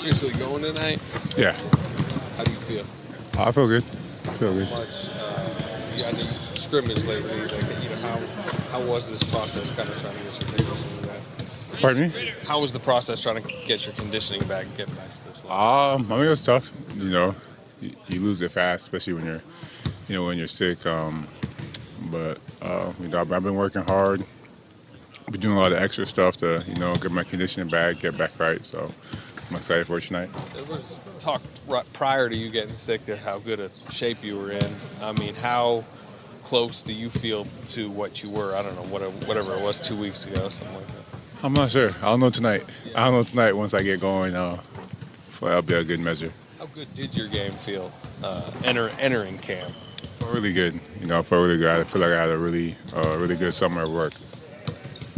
officially going tonight? Yeah. How do you feel? I feel good. Much, I know you scrimmaged lately. How was this process kind of trying to get your conditioning back? Pardon me? How was the process trying to get your conditioning back and get back to this level? I mean, it was tough. You lose it fast, especially when you're sick. But I've been working hard. Been doing a lot of extra stuff to, get my conditioning back, get back right. So I'm excited for tonight. There was talk prior to you getting sick to how good a shape you were in. I mean, how close do you feel to what you were? I don't know, whatever it was 2 weeks ago, something like that. I'm not sure. I'll know tonight. I'll know tonight once I get going. That'll be a good measure. How good did your game feel entering camp? Felt really good. I felt really good. I feel like I had a really good summer of work.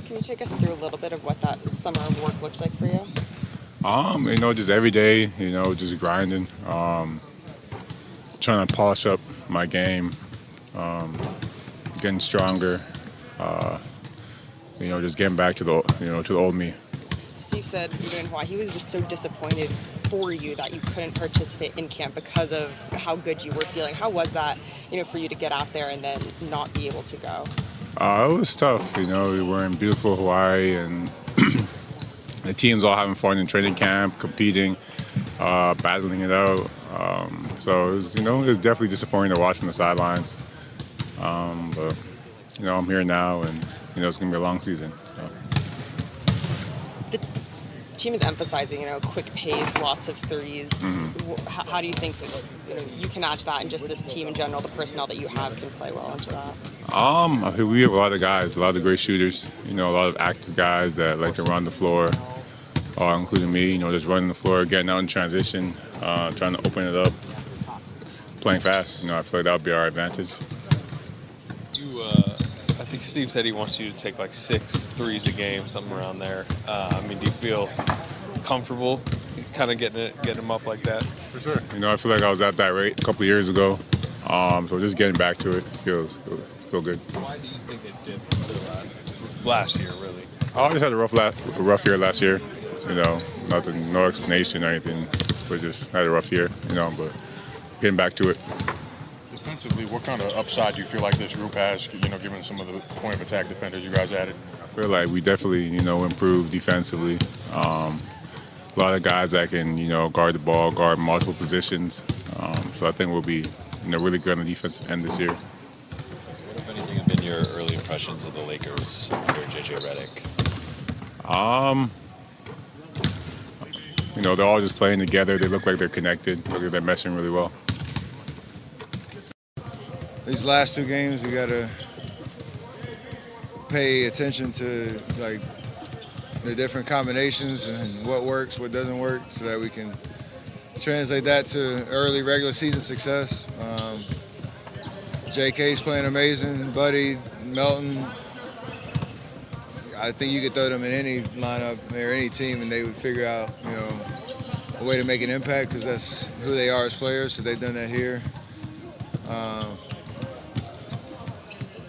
Can you take us through a little bit of what that summer of work looks like for you? Just every day, just grinding, trying to polish up my game, getting stronger, just getting back to the old me. Steve said in Hawaii he was just so disappointed for you that you couldn't participate in camp because of how good you were feeling. How was that, for you to get out there and then not be able to go? It was tough. We were in beautiful Hawaii, and the team's all having fun in training camp, competing, battling it out. So it was definitely disappointing to watch from the sidelines. But I'm here now, and it's going to be a long season. So. The team is emphasizing, quick pace, lots of threes. Mm-hmm. How do you think you can add to that, and just this team in general, the personnel that you have can play well into that? I think we have a lot of guys, a lot of great shooters. A lot of active guys that like to run the floor, including me. Just running the floor, getting out in transition, trying to open it up, playing fast. I feel like that would be our advantage. I think Steve said he wants you to take like 6 threes a game, something around there. Do you feel comfortable kind of getting them up like that? For sure. I feel like I was at that rate a couple of years ago. So just getting back to it feels good. Why do you think it dipped for last year, really? I just had a rough year last year. Nothing, no explanation or anything. We just had a rough year. But getting back to it. Defensively, what kind of upside do you feel like this group has, given some of the point of attack defenders you guys added? I feel like we definitely, improved defensively. A lot of guys that can, guard the ball, guard multiple positions. So I think we'll be, really good on the defensive end this year. What, if anything, have been your early impressions of the Lakers under JJ Redick? They're all just playing together. They look like they're connected. Look like they're meshing really well. These last 2 games, we got to pay attention to the different combinations and what works, what doesn't work, so that we can translate that to early regular season success. JK's playing amazing. Buddy, Melton. I think you could throw them in any lineup or any team, and they would figure out, a way to make an impact, because that's who they are as players. So they've done that here.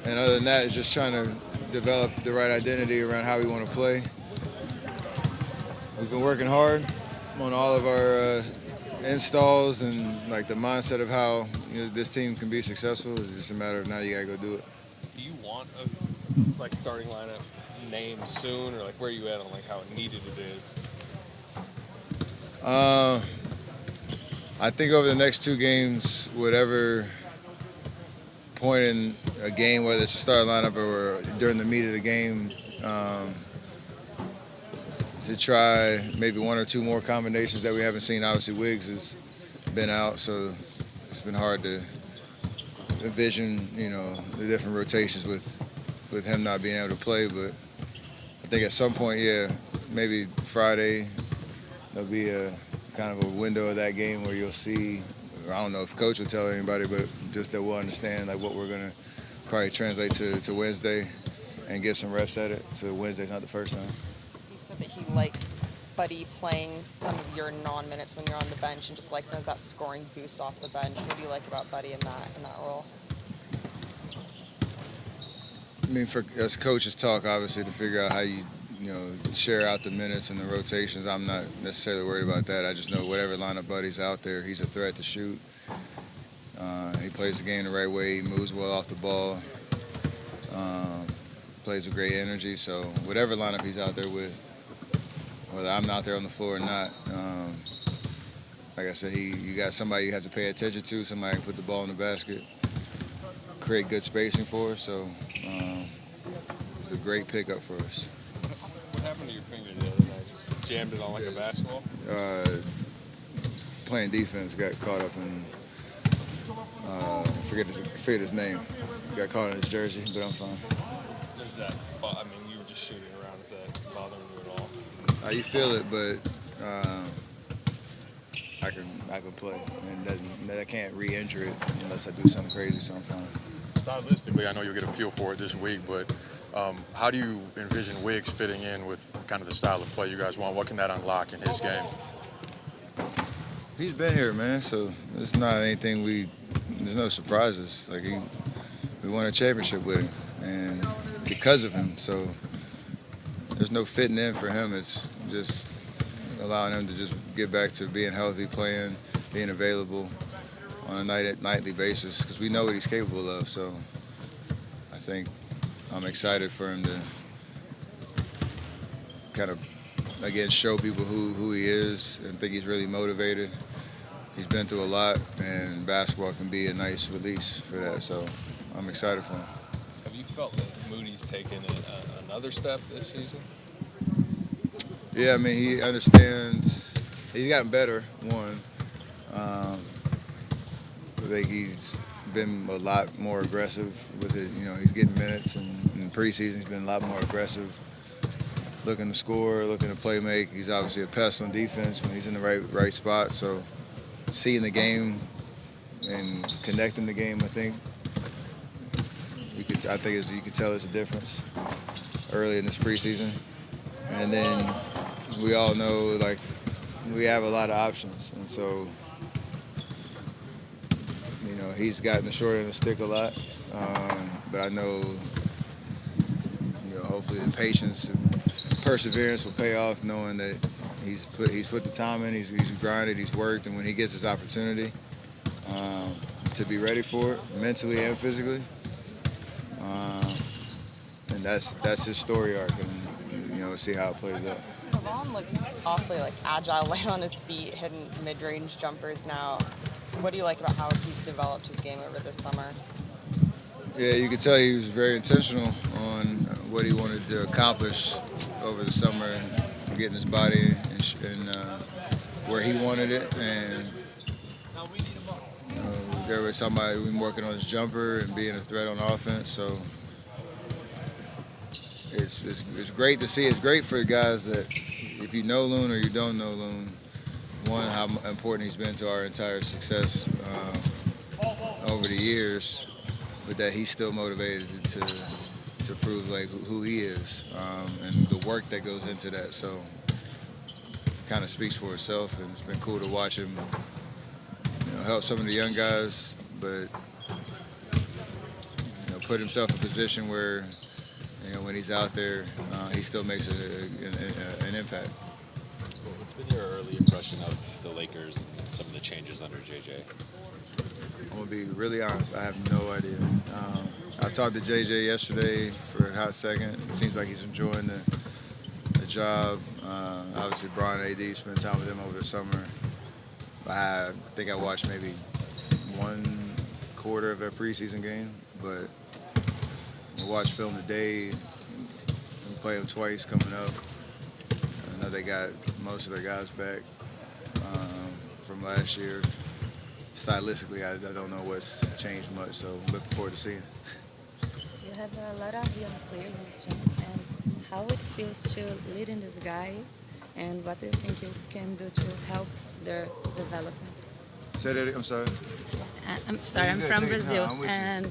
And other than that, it's just trying to develop the right identity around how we want to play. We've been working hard on all of our installs and the mindset of how this team can be successful. It's just a matter of now you got to go do it. Do you want a starting lineup name soon, or where are you at on how needed it is? I think over the next 2 games, whatever point in a game, whether it's a starting lineup or during the meat of the game, to try maybe 1 or 2 more combinations that we haven't seen. Obviously, Wiggins has been out, so it's been hard to envision, the different rotations with him not being able to play. But I think at some point, maybe Friday, there'll be a kind of a window of that game where you'll see, I don't know if Coach will tell anybody, but just that we'll understand what we're going to probably translate to Wednesday and get some reps at it. So Wednesday's not the first time. Steve said that he likes Buddy playing some of your non-minutes when you're on the bench, and just likes as that scoring boost off the bench. What do you like about Buddy in that role? As coaches talk, obviously, to figure out how you share out the minutes and the rotations. I'm not necessarily worried about that. I just know whatever lineup buddy's out there, he's a threat to shoot. He plays the game the right way. He moves well off the ball. Plays with great energy. So whatever lineup he's out there with, whether I'm out there on the floor or not, like I said, you got somebody you have to pay attention to, somebody who can put the ball in the basket, create good spacing for us. So it's a great pickup for us. What happened to your finger the other night? Just jammed it on like a basketball? Playing defense, got caught up in, I forget his name. Got caught in his jersey, but I'm fine. Is that, I mean, you were just shooting around. Is that bothering you at all? You feel it, but I can play, and I can't re-injure it unless I do something crazy, so I'm fine. Stylistically, I know you'll get a feel for it this week, but how do you envision Wiggs fitting in with kind of the style of play you guys want? What can that unlock in his game? He's been here, man, so it's not anything there's no surprises. Like, we won a championship with him, and because of him, so there's no fitting in for him. It's just allowing him to just get back to being healthy, playing, being available on a nightly basis, because we know what he's capable of. So I think I'm excited for him to kind of, again, show people who he is, and think he's really motivated. He's been through a lot, and basketball can be a nice release for that. So I'm excited for him. Have you felt that Moody's taken another step this season? Yeah, I mean, he understands. He's gotten better, one. I think he's been a lot more aggressive with it. He's getting minutes, and in preseason he's been a lot more aggressive, looking to score, looking to play make. He's obviously a pest on defense when he's in the right spot. So seeing the game and connecting the game, I think you can tell there's a difference early in this preseason. And then we all know, like, we have a lot of options, and so he's gotten the short end of the stick a lot. But I know, hopefully the patience and perseverance will pay off, knowing that he's put the time in, he's grinded, he's worked, and when he gets his opportunity to be ready for it, mentally and physically, and that's his story arc, and we'll see how it plays out. Kevon looks awfully agile, light on his feet, hitting mid-range jumpers now. What do you like about how he's developed his game over this summer? Yeah, you could tell he was very intentional on what he wanted to accomplish over the summer, getting his body in where he wanted it. And there was somebody who's been working on his jumper and being a threat on offense. So it's great to see. It's great for guys that, if you know Loon or you don't know Loon, one, how important he's been to our entire success over the years, but that he's still motivated to prove who he is, and the work that goes into that. So it kind of speaks for itself, and it's been cool to watch him help some of the young guys, but put himself in a position where when he's out there, he still makes an impact. What's been your early impression of the Lakers and some of the changes under JJ? I'm going to be really honest. I have no idea. I talked to JJ yesterday for a hot second. It seems like he's enjoying the job. Obviously, Bronny and AD spent time with him over the summer. I think I watched maybe one quarter of a preseason game, but I watched film today. We play them twice coming up. I know they got most of their guys back from last year. Stylistically, I don't know what's changed much, so I'm looking forward to seeing it. You have a lot of young players in this team, and how it feels to lead in these guys, and what do you think you can do to help their development? Say that, I'm sorry. I'm sorry, I'm from Brazil, and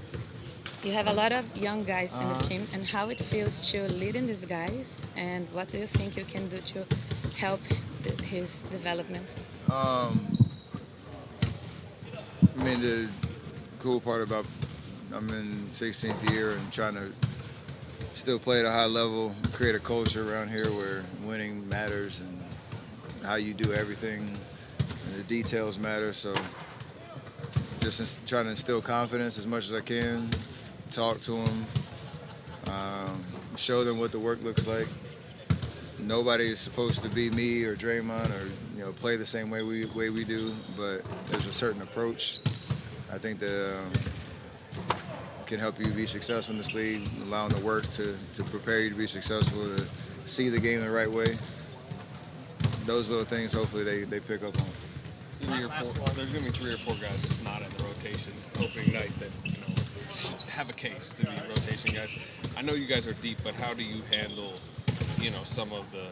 you have a lot of young guys in this team, and how it feels to lead in these guys, and what do you think you can do to help his development? I mean, the cool part about I'm in 16th year and trying to still play at a high level, create a culture around here where winning matters and how you do everything and the details matter. So just trying to instill confidence as much as I can, talk to them, show them what the work looks like. Nobody is supposed to be me or Draymond or play the same way we do, but there's a certain approach I think that can help you be successful in this league, allowing the work to prepare you to be successful, to see the game the right way. Those little things, hopefully, they pick up on. There's going to be 3 or 4 guys just not in the rotation opening night that should have a case to be rotation guys. I know you guys are deep, but how do you handle some of the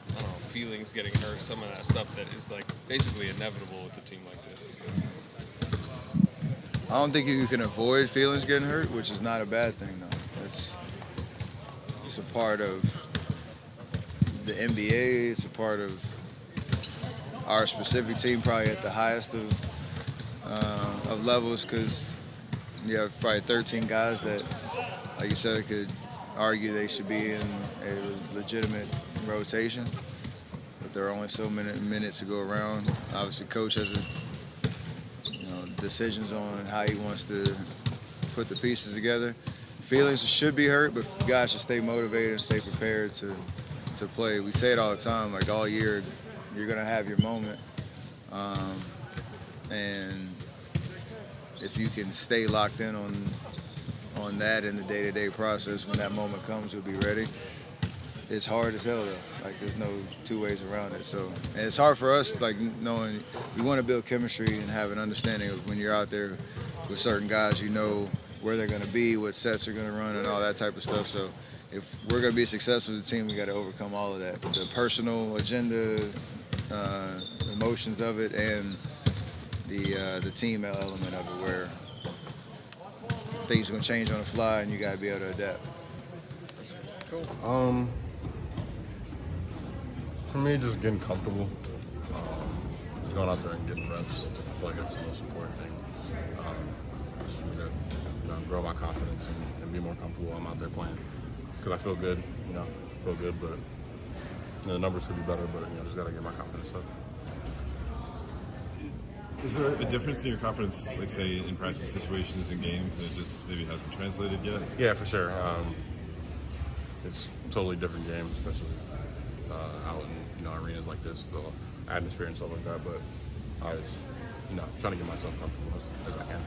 feelings getting hurt, some of that stuff that is like basically inevitable with a team like this? I don't think you can avoid feelings getting hurt, which is not a bad thing, though. It's a part of the NBA. It's a part of our specific team, probably at the highest of levels, because you have probably 13 guys that, like you said, could argue they should be in a legitimate rotation, but there are only so many minutes to go around. Obviously, coach has decisions on how he wants to put the pieces together. Feelings should be hurt, but guys should stay motivated and stay prepared to play. We say it all the time, like all year, you're gonna have your moment, and if you can stay locked in on that in the day-to-day process, when that moment comes, you'll be ready. It's hard as hell, though. Like, there's no 2 ways around it. So, and it's hard for us, like, knowing you want to build chemistry and have an understanding of when you're out there with certain guys, where they're going to be, what sets they're going to run, and all that type of stuff. So, if we're going to be successful as a team, we got to overcome all of that. The personal agenda, emotions of it, and the team element of it, where things are going to change on the fly, and you got to be able to adapt. For me, just getting comfortable, just going out there and getting reps. I feel like that's the most important thing. Just grow my confidence and be more comfortable while I'm out there playing. Because I feel good, but the numbers could be better, but just got to get my confidence up. Is there a difference in your confidence, like say in practice situations and games, that just maybe hasn't translated yet? Yeah, for sure. It's a totally different game, especially out in arenas like this, the atmosphere and stuff like that. But I was, trying to get myself comfortable as I can.